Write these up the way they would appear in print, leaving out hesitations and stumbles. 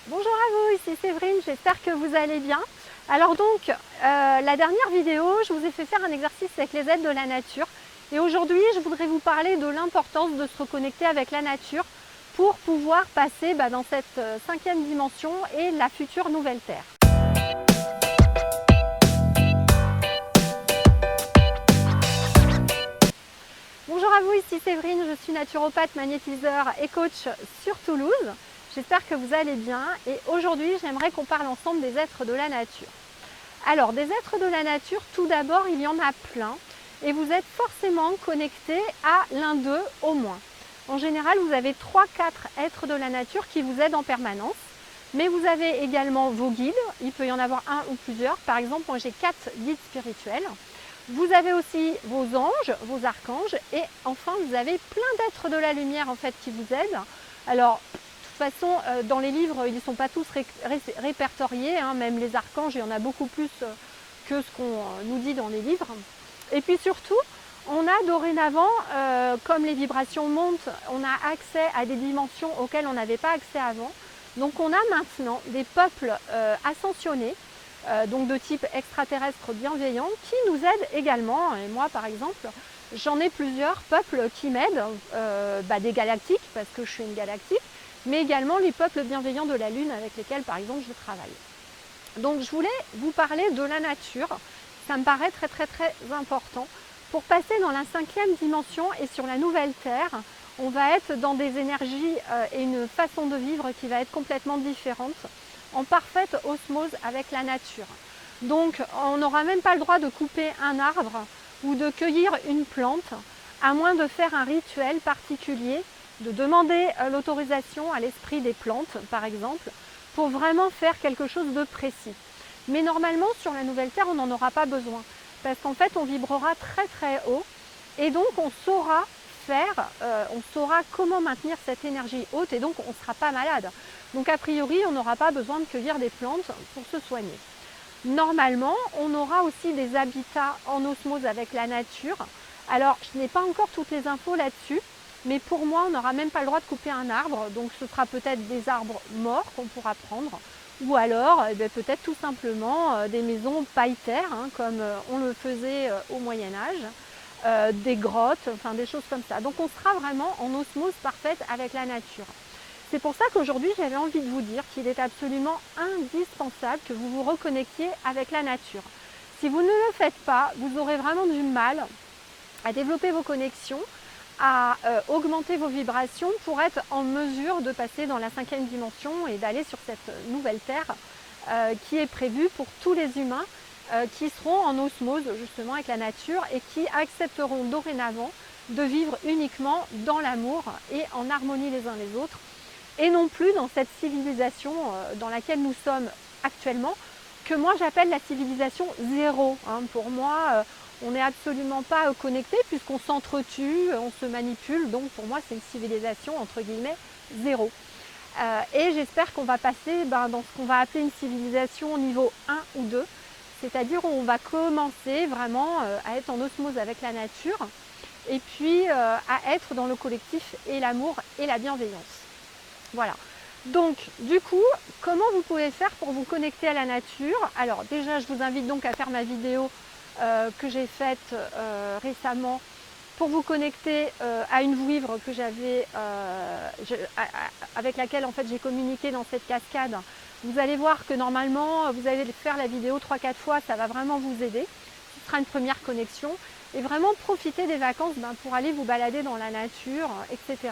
Bonjour à vous, ici Séverine, j'espère que vous allez bien. Alors donc, la dernière vidéo, je vous ai fait faire un exercice avec les aides de la nature. Et aujourd'hui, je voudrais vous parler de l'importance de se reconnecter avec la nature pour pouvoir passer dans cette cinquième dimension et la future nouvelle Terre. Bonjour à vous, ici Séverine, je suis naturopathe, magnétiseur et coach sur Toulouse. J'espère que vous allez bien et aujourd'hui j'aimerais qu'on parle ensemble des êtres de la nature. Alors des êtres de la nature, tout d'abord il y en a plein et vous êtes forcément connecté à l'un d'eux au moins. En général vous avez 3-4 êtres de la nature qui vous aident en permanence. Mais vous avez également vos guides, il peut y en avoir un ou plusieurs. Par exemple moi j'ai 4 guides spirituels. Vous avez aussi vos anges, vos archanges et enfin vous avez plein d'êtres de la lumière en fait qui vous aident. Alors de toute façon dans les livres ils ne sont pas tous répertoriés, hein, même les archanges il y en a beaucoup plus que ce qu'on nous dit dans les livres. Et puis surtout on a dorénavant, comme les vibrations montent, on a accès à des dimensions auxquelles on n'avait pas accès avant. Donc on a maintenant des peuples ascensionnés, donc de type extraterrestre bienveillant, qui nous aident également. Et moi par exemple, j'en ai plusieurs peuples qui m'aident, des galactiques, parce que je suis une galactique, mais également les peuples bienveillants de la Lune avec lesquels par exemple je travaille. Donc je voulais vous parler de la nature, ça me paraît très important. Pour passer dans la cinquième dimension et sur la nouvelle Terre, on va être dans des énergies et une façon de vivre qui va être complètement différente, en parfaite osmose avec la nature. Donc on n'aura même pas le droit de couper un arbre ou de cueillir une plante, à moins de faire un rituel particulier, de demander l'autorisation à l'esprit des plantes, par exemple, pour vraiment faire quelque chose de précis. Mais normalement, sur la nouvelle Terre, on n'en aura pas besoin, parce qu'en fait, on vibrera très haut, et donc on saura on saura comment maintenir cette énergie haute et donc on ne sera pas malade. Donc a priori, on n'aura pas besoin de cueillir des plantes pour se soigner. Normalement, on aura aussi des habitats en osmose avec la nature. Alors, je n'ai pas encore toutes les infos là-dessus, mais pour moi, on n'aura même pas le droit de couper un arbre. Donc ce sera peut-être des arbres morts qu'on pourra prendre, ou alors peut-être tout simplement des maisons paille-terre, hein, comme on le faisait au Moyen-Âge. Des grottes, enfin des choses comme ça. Donc on sera vraiment en osmose parfaite avec la nature. C'est pour ça qu'aujourd'hui j'avais envie de vous dire qu'il est absolument indispensable que vous vous reconnectiez avec la nature. Si vous ne le faites pas, vous aurez vraiment du mal à développer vos connexions, à augmenter vos vibrations pour être en mesure de passer dans la cinquième dimension et d'aller sur cette nouvelle Terre qui est prévue pour tous les humains qui seront en osmose justement avec la nature et qui accepteront dorénavant de vivre uniquement dans l'amour et en harmonie les uns les autres et non plus dans cette civilisation dans laquelle nous sommes actuellement, que moi j'appelle la civilisation zéro. Hein. Pour moi, on n'est absolument pas connecté puisqu'on s'entretue, on se manipule, donc pour moi c'est une civilisation entre guillemets zéro. Et j'espère qu'on va passer dans ce qu'on va appeler une civilisation niveau 1 ou 2. C'est-à-dire où on va commencer vraiment à être en osmose avec la nature et puis à être dans le collectif et l'amour et la bienveillance. Voilà. Donc du coup, comment vous pouvez faire pour vous connecter à la nature? Alors déjà, je vous invite donc à faire ma vidéo que j'ai faite récemment pour vous connecter à une vouivre que j'avais, avec laquelle en fait j'ai communiqué dans cette cascade. Vous allez voir que normalement, vous allez faire la vidéo 3-4 fois, ça va vraiment vous aider. Ce sera une première connexion. Et vraiment profiter des vacances pour aller vous balader dans la nature, etc.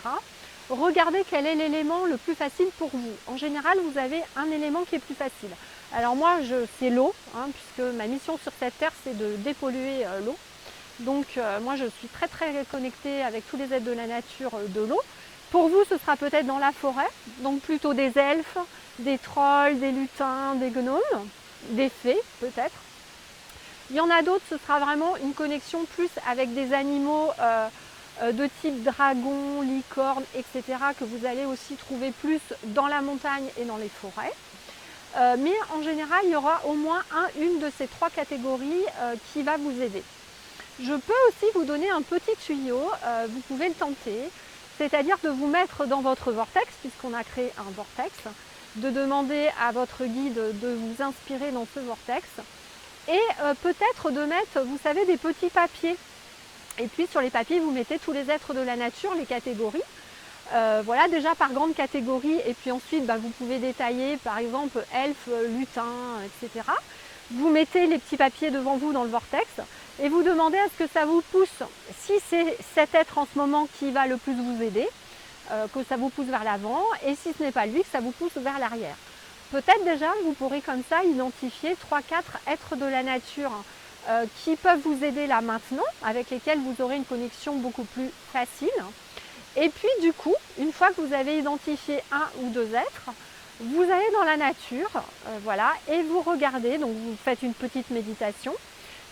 Regardez quel est l'élément le plus facile pour vous. En général, vous avez un élément qui est plus facile. Alors moi, c'est l'eau, hein, puisque ma mission sur cette terre, c'est de dépolluer l'eau. Donc moi, je suis très connectée avec tous les êtres de la nature de l'eau. Pour vous, ce sera peut-être dans la forêt, donc plutôt des elfes, des trolls, des lutins, des gnomes, des fées peut-être. Il y en a d'autres, ce sera vraiment une connexion plus avec des animaux de type dragon, licorne, etc. que vous allez aussi trouver plus dans la montagne et dans les forêts. Mais en général, il y aura au moins une de ces 3 catégories qui va vous aider. Je peux aussi vous donner un petit tuyau, vous pouvez le tenter. C'est-à-dire de vous mettre dans votre vortex, puisqu'on a créé un vortex, de demander à votre guide de vous inspirer dans ce vortex. Et peut-être de mettre, vous savez, des petits papiers. Et puis sur les papiers, vous mettez tous les êtres de la nature, les catégories. Voilà, déjà par grande catégorie. Et puis ensuite, vous pouvez détailler, par exemple, elfe, lutin, etc. Vous mettez les petits papiers devant vous dans le vortex et vous demandez à ce que ça vous pousse, si c'est cet être en ce moment qui va le plus vous aider, que ça vous pousse vers l'avant, et si ce n'est pas lui, que ça vous pousse vers l'arrière. Peut-être déjà, vous pourrez comme ça identifier 3-4 êtres de la nature qui peuvent vous aider là maintenant, avec lesquels vous aurez une connexion beaucoup plus facile. Et puis du coup, une fois que vous avez identifié un ou deux êtres, vous allez dans la nature, voilà, et vous regardez, donc vous faites une petite méditation.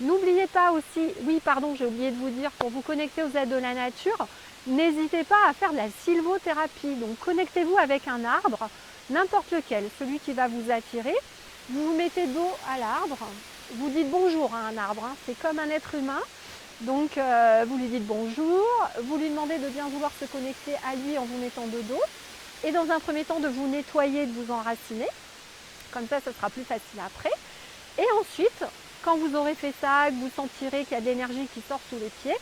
N'oubliez pas aussi, oui pardon, j'ai oublié de vous dire, pour vous connecter aux êtres de la nature, n'hésitez pas à faire de la sylvothérapie. Donc connectez-vous avec un arbre, n'importe lequel, celui qui va vous attirer. Vous vous mettez dos à l'arbre, vous dites bonjour à un arbre, hein, c'est comme un être humain. Donc vous lui dites bonjour, vous lui demandez de bien vouloir se connecter à lui en vous mettant de dos. Et dans un premier temps de vous nettoyer, de vous enraciner. Comme ça, ce sera plus facile après. Et ensuite, quand vous aurez fait ça, que vous sentirez qu'il y a de l'énergie qui sort sous les pieds,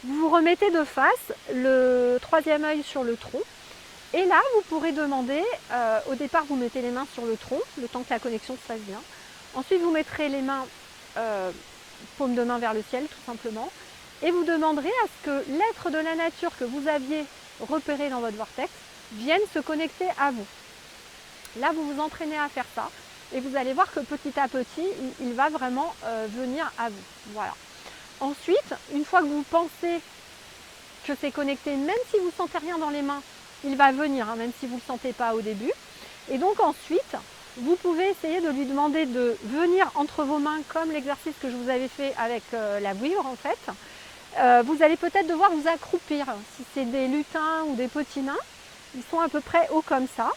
vous vous remettez de face, le troisième œil sur le tronc. Et là, vous pourrez demander, au départ, vous mettez les mains sur le tronc, le temps que la connexion se fasse bien. Ensuite, vous mettrez les mains, paume de main vers le ciel, tout simplement. Et vous demanderez à ce que l'être de la nature que vous aviez repéré dans votre vortex vienne se connecter à vous. Là, vous vous entraînez à faire ça. Et vous allez voir que petit à petit, il va vraiment venir à vous. Voilà. Ensuite, une fois que vous pensez que c'est connecté, même si vous ne sentez rien dans les mains, il va venir, hein, même si vous ne le sentez pas au début. Et donc ensuite, vous pouvez essayer de lui demander de venir entre vos mains, comme l'exercice que je vous avais fait avec la vouivre en fait. Vous allez peut-être devoir vous accroupir. Si c'est des lutins ou des petits nains, ils sont à peu près hauts comme ça.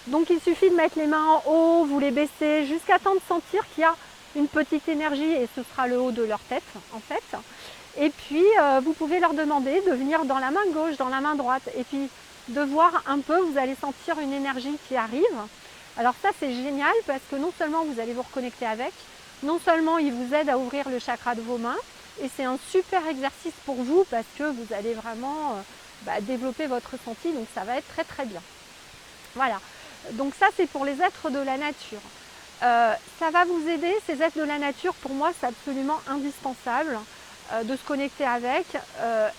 Donc il suffit de mettre les mains en haut, vous les baissez jusqu'à temps de sentir qu'il y a une petite énergie et ce sera le haut de leur tête en fait. Et puis vous pouvez leur demander de venir dans la main gauche, dans la main droite et puis de voir un peu, vous allez sentir une énergie qui arrive. Alors ça c'est génial parce que non seulement vous allez vous reconnecter avec, non seulement il vous aide à ouvrir le chakra de vos mains et c'est un super exercice pour vous parce que vous allez vraiment développer votre ressenti, donc ça va être très très bien. Voilà. Donc ça c'est pour les êtres de la nature. Ça va vous aider, ces êtres de la nature, pour moi c'est absolument indispensable de se connecter avec.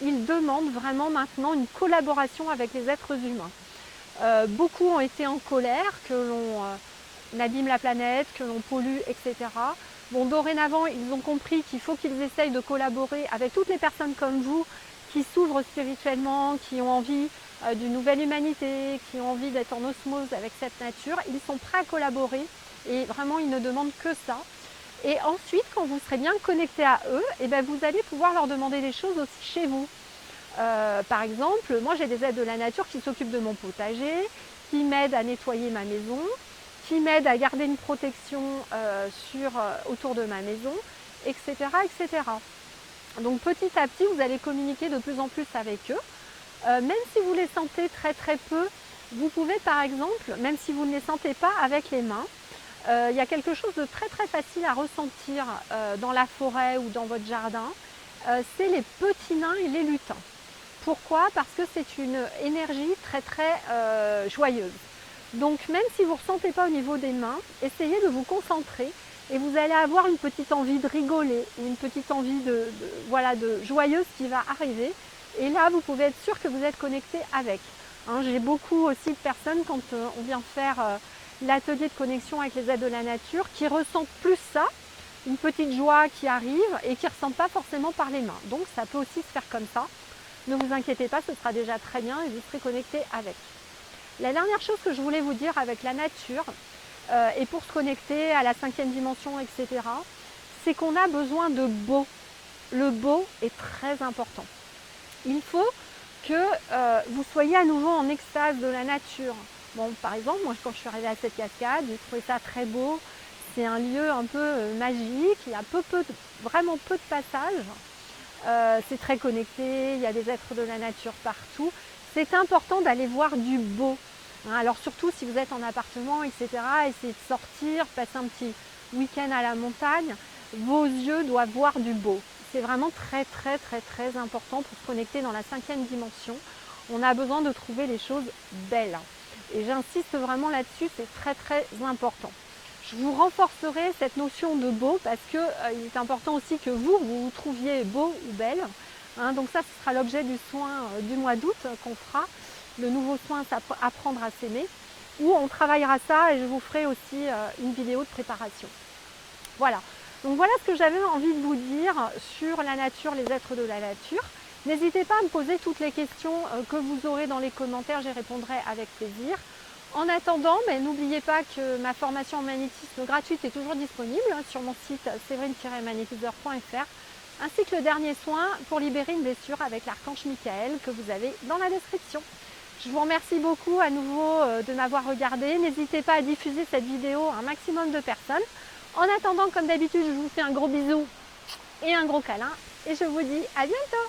Ils demandent vraiment maintenant une collaboration avec les êtres humains. Beaucoup ont été en colère, que l'on abîme la planète, que l'on pollue, etc. Bon, dorénavant, ils ont compris qu'il faut qu'ils essayent de collaborer avec toutes les personnes comme vous qui s'ouvrent spirituellement, qui ont envie d'une nouvelle humanité, qui ont envie d'être en osmose avec cette nature. Ils sont prêts à collaborer et vraiment ils ne demandent que ça. Et ensuite, quand vous serez bien connecté à eux, vous allez pouvoir leur demander des choses aussi chez vous. Par exemple, moi j'ai des êtres de la nature qui s'occupent de mon potager, qui m'aident à nettoyer ma maison, qui m'aident à garder une protection autour de ma maison, etc., etc. Donc petit à petit, vous allez communiquer de plus en plus avec eux. Même si vous les sentez très très peu, vous pouvez par exemple, même si vous ne les sentez pas avec les mains, il y a quelque chose de très très facile à ressentir dans la forêt ou dans votre jardin, c'est les petits nains et les lutins. Pourquoi? Parce que c'est une énergie très très joyeuse. Donc même si vous ne ressentez pas au niveau des mains, essayez de vous concentrer et vous allez avoir une petite envie de rigoler, une petite envie de joyeuse qui va arriver. Et là, vous pouvez être sûr que vous êtes connecté avec. Hein, j'ai beaucoup aussi de personnes, quand on vient faire l'atelier de connexion avec les êtres de la nature, qui ressentent plus ça, une petite joie qui arrive et qui ne ressentent pas forcément par les mains. Donc ça peut aussi se faire comme ça. Ne vous inquiétez pas, ce sera déjà très bien et vous serez connecté avec. La dernière chose que je voulais vous dire avec la nature, et pour se connecter à la 5e dimension, etc., c'est qu'on a besoin de beau. Le beau est très important. Il faut que vous soyez à nouveau en extase de la nature. Bon, par exemple, moi quand je suis arrivée à cette cascade, j'ai trouvé ça très beau. C'est un lieu un peu magique, il y a vraiment peu de passages. C'est très connecté, il y a des êtres de la nature partout. C'est important d'aller voir du beau. Alors surtout si vous êtes en appartement, etc., essayez de sortir, passer un petit week-end à la montagne. Vos yeux doivent voir du beau. C'est vraiment très très très très important pour se connecter dans la 5e dimension. On a besoin de trouver les choses belles. Et j'insiste vraiment là-dessus, c'est très très important. Je vous renforcerai cette notion de beau parce qu'il est important aussi que vous trouviez beau ou belle. Donc ça, ce sera l'objet du soin du mois d'août qu'on fera. Le nouveau soin, c'est apprendre à s'aimer. Où on travaillera ça et je vous ferai aussi une vidéo de préparation. Voilà. Donc voilà ce que j'avais envie de vous dire sur la nature, les êtres de la nature. N'hésitez pas à me poser toutes les questions que vous aurez dans les commentaires, j'y répondrai avec plaisir. En attendant, n'oubliez pas que ma formation en magnétisme gratuite est toujours disponible sur mon site séverine-magnétiseur.fr, ainsi que le dernier soin pour libérer une blessure avec l'archange Michael que vous avez dans la description. Je vous remercie beaucoup à nouveau de m'avoir regardé. N'hésitez pas à diffuser cette vidéo à un maximum de personnes. En attendant, comme d'habitude, je vous fais un gros bisou et un gros câlin et je vous dis à bientôt.